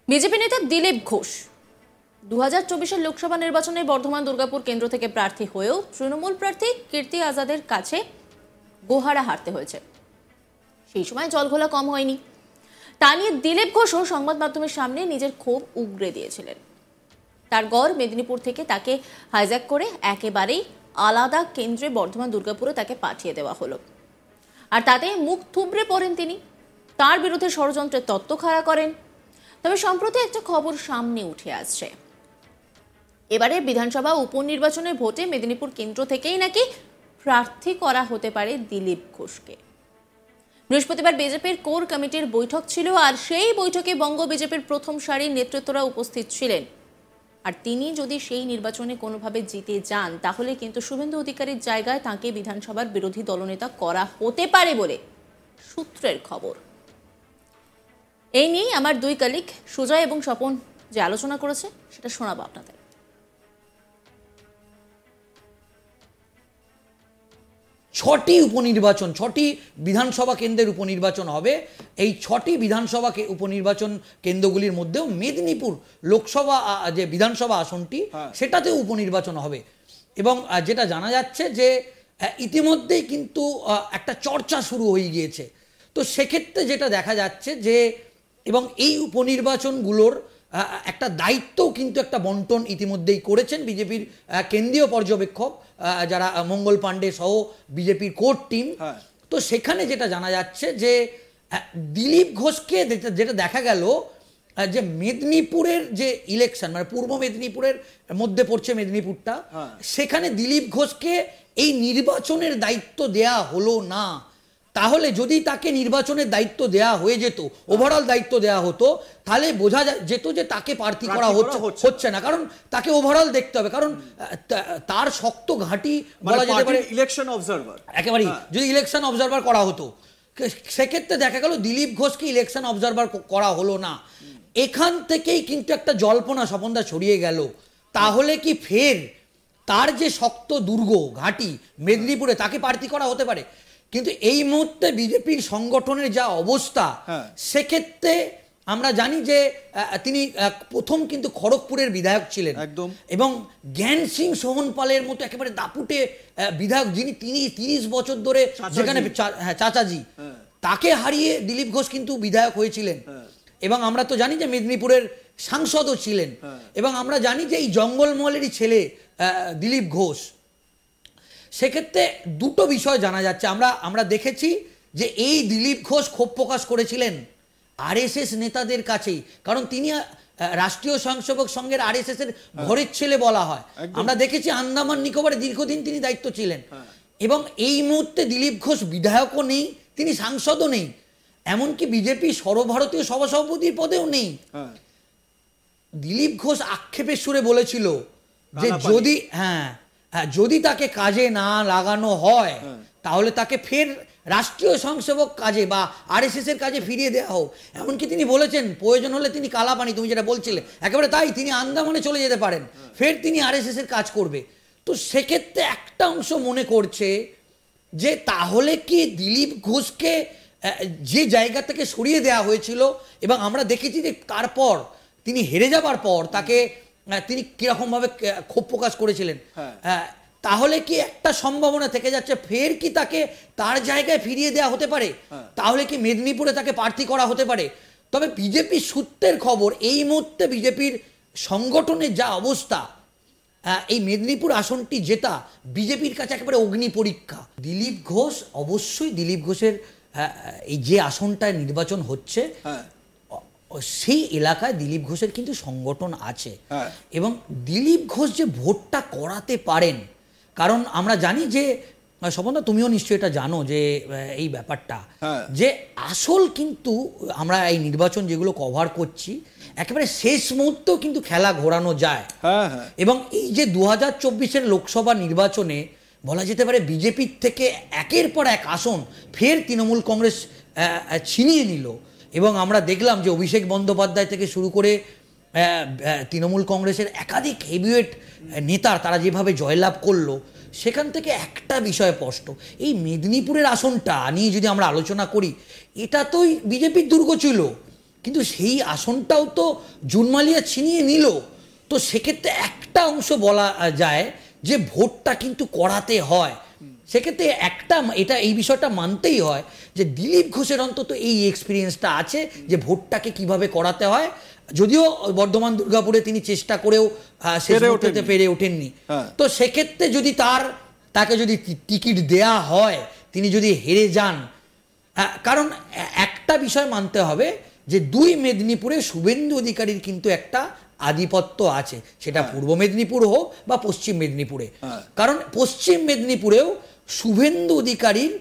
BJP নেতা দিলীপ ঘোষ 2024 লোকসভা নির্বাচনে বর্ধমান দুর্গাপুর কেন্দ্র থেকে প্রার্থী হয়েও তৃণমূল প্রার্থী কীর্তি আজাদের কাছে গোহারা হারতে হয়েছে। সেই সময় জলঘোলা কম হয়নি। তা নিয়ে দিলীপ ঘোষও সংবাদ মাধ্যমের সামনে নিজের ক্ষোভ উগরে দিয়েছিলেন। তার গড় মেদিনীপুর থেকে তাকে হাইজ্যাক করে একেবারেই আলাদা কেন্দ্রে বর্ধমান দুর্গাপুরে তাকে পাঠিয়ে দেওয়া হলো। আর তাতে মুখ থুবড়ে পড়েন তিনি। তার বিরুদ্ধে ষড়যন্ত্রের তত্ত্ব খাড়া করেন। তবে সম্প্রতি একটা খবর সামনে উঠে আসছে, এবারে বিধানসভা উপনির্বাচনের ভোটে মেদিনীপুর কেন্দ্র থেকেই নাকি প্রার্থী করা হতে পারে দিলীপ ঘোষকে। বৃহস্পতিবার বিজেপির কোর কমিটির বৈঠক ছিল, আর সেই বৈঠকে বঙ্গ বিজেপির প্রথম সারির নেতৃত্বরা উপস্থিত ছিলেন। আর তিনি যদি সেই নির্বাচনে কোনোভাবে জিতে যান, তাহলে কিন্তু শুভেন্দু অধিকারীর জায়গায় তাঁকে বিধানসভার বিরোধী দলনেতা করা হতে পারে বলে সূত্রের খবর। এই নিয়ে আমার দুই কলিগ সুজয় এবং স্বপন যে আলোচনা করেছে সেটা শোনাবো আপনাদের। ছটি উপনির্বাচন, ছটি বিধানসভা কেন্দ্রের উপনির্বাচন হবে। এই ছটি বিধানসভা উপনির্বাচন কেন্দ্রগুলির মধ্যেও মেদিনীপুর লোকসভা যে বিধানসভা আসনটি সেটাতে উপনির্বাচন হবে। এবং যেটা জানা যাচ্ছে যে ইতিমধ্যেই কিন্তু একটা চর্চা শুরু হয়ে গিয়েছে। তো সেক্ষেত্রে যেটা দেখা যাচ্ছে যে এবং এই উপনির্বাচনগুলোর একটা দায়িত্বও কিন্তু একটা বন্টন ইতিমধ্যেই করেছেন বিজেপির কেন্দ্রীয় পর্যবেক্ষক যারা মঙ্গল পাণ্ডে সহ বিজেপির কোর টিম। তো সেখানে যেটা জানা যাচ্ছে যে দিলীপ ঘোষকে যেটা দেখা গেল যে মেদিনীপুরের যে ইলেকশন, মানে পূর্ব মেদিনীপুরের মধ্যে পড়ছে মেদিনীপুরটা, সেখানে দিলীপ ঘোষকে এই নির্বাচনের দায়িত্ব দেয়া হলো না। তাহলে যদি তাকে নির্বাচনের দায়িত্ব দেয়া হয়ে যেত, ওভারঅল দায়িত্ব দেয়া হতো, তাহলে বোঝা যেত যে তাকে প্রার্থী করা হচ্ছে না। কারণ তাকে ওভারঅল দেখতে হবে, কারণ তার শক্ত ঘাঁটি বলা যেতে পারে ইলেকশন অবজারভার। একেবারেই যদি ইলেকশন অবজারভার করা হতো, সেক্ষেত্রে দেখা গেল দিলীপ ঘোষকে ইলেকশন অবজারভার করা হলো না। এখান থেকেই কিন্তু একটা জল্পনা স্বপনদা ছড়িয়ে গেল, তাহলে কি ফের তার যে শক্ত দুর্গ ঘাঁটি মেদিনীপুরে তাকে প্রার্থী করা হতে পারে। কিন্তু এই মুহূর্তে বিজেপির সংগঠনের যা অবস্থা, সেক্ষেত্রে আমরা জানি যে তিনি প্রথম কিন্তু খড়গপুরের বিধায়ক ছিলেন একদম, এবং জ্ঞান সিং সোহন পালের মতো একেবারে দাপুটে বিধায়ক, যিনি 30 বছর ধরে যেখানে চাচাজি, তাকে হারিয়ে দিলীপ ঘোষ কিন্তু বিধায়ক হয়েছিলেন। এবং আমরা তো জানি যে মেদিনীপুরের সাংসদও ছিলেন। এবং আমরা জানি যে এই জঙ্গলমহলেরই ছেলে দিলীপ ঘোষ। সেক্ষেত্রে দুটো বিষয় জানা যাচ্ছে। আমরা দেখেছি যে এই দিলীপ ঘোষ ক্ষোভ প্রকাশ করেছিলেন আরএসএস নেতাদের কাছেই, কারণ তিনি রাষ্ট্রীয় স্বয়ংসেবক সংঘের আরএসএস এর ঘরের ছেলে বলা হয়। আমরা দেখেছি আন্দামান নিকোবরে দীর্ঘদিন তিনি দায়িত্ব ছিলেন। এবং এই মুহূর্তে দিলীপ ঘোষ বিধায়কও নেই, তিনি সাংসদও নেই, এমনকি বিজেপি সর্বভারতীয় সভাপতির পদেও নেই। দিলীপ ঘোষ আক্ষেপের সুরে বলেছিল যে যদি তাকে কাজে না লাগানো হয়, তাহলে তাকে ফের রাষ্ট্রীয় স্বয়ংসেবক কাজে বা আরএসএস এর কাজে ফিরিয়ে দেওয়া হোক। এমনকি তিনি বলেছেন প্রয়োজন হলে তিনি কালাপানি, তুমি যেটা বলছিলে একেবারে তাই, তিনি আন্দামানে চলে যেতে পারেন, ফের তিনি আরএসএস এর কাজ করবে। তো সেক্ষেত্রে একটা অংশ মনে করছে যে তাহলে কি দিলীপ ঘোষকে যে জায়গা থেকে সরিয়ে দেওয়া হয়েছিল, এবং আমরা দেখেছি যে তারপর তিনি হেরে যাবার পর তাকে তিনি কিরকমভাবে ক্ষোভ প্রকাশ করেছিলেন, তাহলে কি একটা সম্ভাবনা থেকে যাচ্ছে ফের কি তাকে তার জায়গায় ফিরিয়ে দেওয়া হতে পারে, তাহলে কি মেদিনীপুরে তাকে প্রার্থী করা হতে পারে। তবে বিজেপি সূত্রের খবর, এই মুহূর্তে বিজেপির সংগঠনের যা অবস্থা, এই মেদিনীপুর আসনটি জেতা বিজেপির কাছে একেবারে অগ্নি পরীক্ষা। দিলীপ ঘোষ, অবশ্যই দিলীপ ঘোষের এই যে আসনটায় নির্বাচন হচ্ছে, সেই এলাকায় দিলীপ ঘোষের কিন্তু সংগঠন আছে। এবং দিলীপ ঘোষ যে ভোটটা করাতে পারেন, কারণ আমরা জানি যে স্বপনদা, তুমিও নিশ্চয়ই এটা জানো যে এই ব্যাপারটা, যে আসল কিন্তু আমরা এই নির্বাচন যেগুলো কভার করছি, একেবারে শেষ মুহূর্তেও কিন্তু খেলা ঘোরানো যায়। এবং এই যে 2024 লোকসভা নির্বাচনে বলা যেতে পারে বিজেপির থেকে একের পর এক আসন ফের তৃণমূল কংগ্রেস ছিনিয়ে নিল। এবং আমরা দেখলাম যে অভিষেক বন্দ্যোপাধ্যায় থেকে শুরু করে তৃণমূল কংগ্রেসের একাধিক হেভিওয়েট নেতা তারা যেভাবে জয়লাভ করলো, সেখান থেকে একটা বিষয় স্পষ্ট, এই মেদিনীপুরের আসনটা নিয়ে যদি আমরা আলোচনা করি, এটা তোই বিজেপির দুর্গ ছিল। কিন্তু সেই আসনটাও তো জুন মালিয়া ছিনিয়ে নিল। তো সেক্ষেত্রে একটা অংশ বলা যায় যে ভোটটা কিন্তু করাতে হয়। সেক্ষেত্রে এই বিষয়টা মানতেই হয় যে দিলীপ ঘোষের অন্তত এই এক্সপিরিয়েন্সটা আছে যে ভোটটাকে কিভাবে করাতে হয়। যদিও বর্ধমান দুর্গাপুরে তিনি চেষ্টা করেও শেষ মুহূর্তে পেরে ওঠেননি। তো সেক্ষেত্রে যদি তাকে যদি টিকিট দেয়া হয়, তিনি যদি হেরে যান, কারণ একটা বিষয় মানতে হবে যে 2 মেদিনীপুরে শুভেন্দু অধিকারীর কিন্তু একটা আধিপত্য আছে, সেটা পূর্ব মেদিনীপুর হোক বা পশ্চিম মেদিনীপুরে। কারণ পশ্চিম মেদিনীপুরেও শুভেন্দু অধিকারীর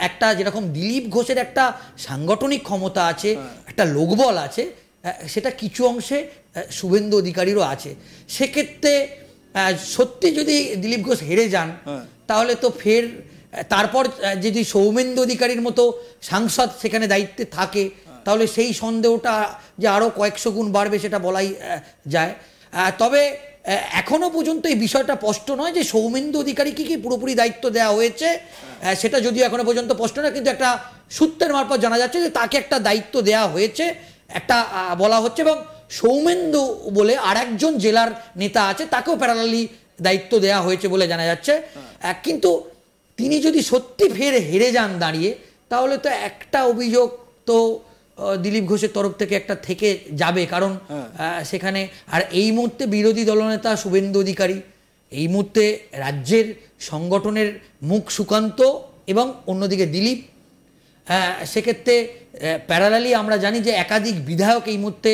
একটা যেরকম দিলীপ ঘোষের একটা সাংগঠনিক ক্ষমতা আছে, একটা লোকবল আছে, সেটা কিছু অংশে শুভেন্দু অধিকারীরও আছে। সেক্ষেত্রে সত্যি যদি দিলীপ ঘোষ হেরে যান, তাহলে তো ফের তারপর যদি সৌমেন্দু অধিকারীর মতো সাংসদ সেখানে দায়িত্বে থাকে, তাহলে সেই সন্দেহটা যে আরও কয়েকশো গুণ বাড়বে সেটা বলাই যায়। তবে এখনো পর্যন্ত এই বিষয়টা স্পষ্ট নয় যে সৌমেন্দু অধিকারীকে কি পুরোপুরি দায়িত্ব দেওয়া হয়েছে, সেটা যদিও এখনো পর্যন্ত স্পষ্ট নয়, কিন্তু একটা সূত্রের মারফত জানা যাচ্ছে যে তাকে একটা দায়িত্ব দেওয়া হয়েছে, একটা বলা হচ্ছে। এবং সৌমেন্দু বলে আরেকজন জেলার নেতা আছে, তাকেও প্যারালালি দায়িত্ব দেওয়া হয়েছে বলে জানা যাচ্ছে। কিন্তু তিনি যদি সত্যি ফের হেরে যান দাঁড়িয়ে, তাহলে তো একটা অভিযোগ তো দিলীপ ঘোষের তরফ থেকে একটা থেকে যাবে। কারণ সেখানে আর এই মুহূর্তে বিরোধী দলনেতা শুভেন্দু অধিকারী, এই মুহূর্তে রাজ্যের সংগঠনের মুখ সুকান্ত এবং অন্যদিকে দিলীপ। সেক্ষেত্রে প্যারালালি আমরা জানি যে একাধিক বিধায়ক এই মুহূর্তে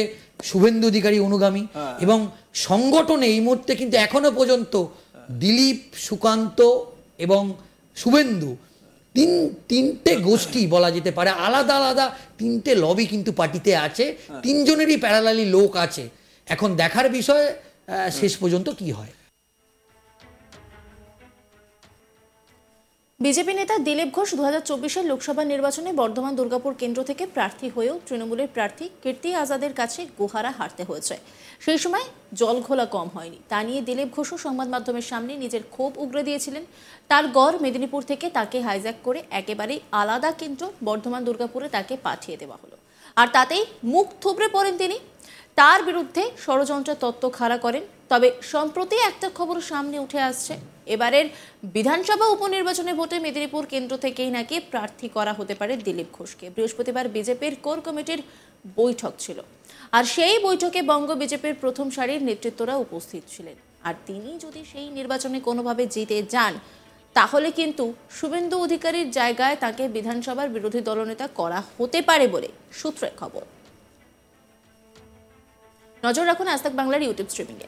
শুভেন্দু অধিকারী অনুগামী, এবং সংগঠনে এই মুহূর্তে কিন্তু এখনো পর্যন্ত দিলীপ, সুকান্ত এবং শুভেন্দু তিনটে গোষ্ঠী বলা যেতে পারে, আলাদা আলাদা তিনটে লবি কিন্তু পার্টিতে আছে, তিনজনেরই প্যারালালি লোক আছে। এখন দেখার বিষয় শেষ পর্যন্ত কি হয়। বিজেপি নেতা দিলীপ ঘোষ 2024-এর লোকসভা নির্বাচনে বর্ধমান দুর্গাপুর কেন্দ্র থেকে প্রার্থী হয়েও তৃণমূলের প্রার্থী কীর্তি আজাদের কাছে গোহারা হারতে হয়েছে। সেই সময় জলঘোলা কম হয়নি। তা নিয়ে দিলীপ ঘোষও সংবাদ মাধ্যমের সামনে নিজের ক্ষোভ উগরে দিয়েছিলেন। তার গড় মেদিনীপুর থেকে তাকে হাইজ্যাক করে একেবারেই আলাদা কেন্দ্র বর্ধমান দুর্গাপুরে তাকে পাঠিয়ে দেওয়া হলো, আর তাতেই মুখ থুবড়ে পড়েন তিনি। তার বিরুদ্ধে ষড়যন্ত্রের তত্ত্ব খাড়া করেন। তবে সম্প্রতি একটা খবর সামনে উঠে আসছে, এবারের বিধানসভা উপনির্বাচনে ভোটে মেদিনীপুর কেন্দ্র থেকেই নাকি প্রার্থী করা হতে পারে দিলীপ ঘোষকে। বৃহস্পতিবার বিজেপির কোর কমিটির বৈঠক ছিল, আর সেই বৈঠকে বঙ্গ বিজেপির প্রথম সারির নেতৃত্বরা উপস্থিত ছিলেন। আর তিনি যদি সেই নির্বাচনে কোনোভাবে জিতে যান, তাহলে কিন্তু শুভেন্দু অধিকারীর জায়গায় তাকে বিধানসভার বিরোধী দলনেতা করা হতে পারে বলে সূত্রের খবর। নজর রাখুন আজ তাক বাংলার ইউটিউব স্ট্রিমিংয়ে।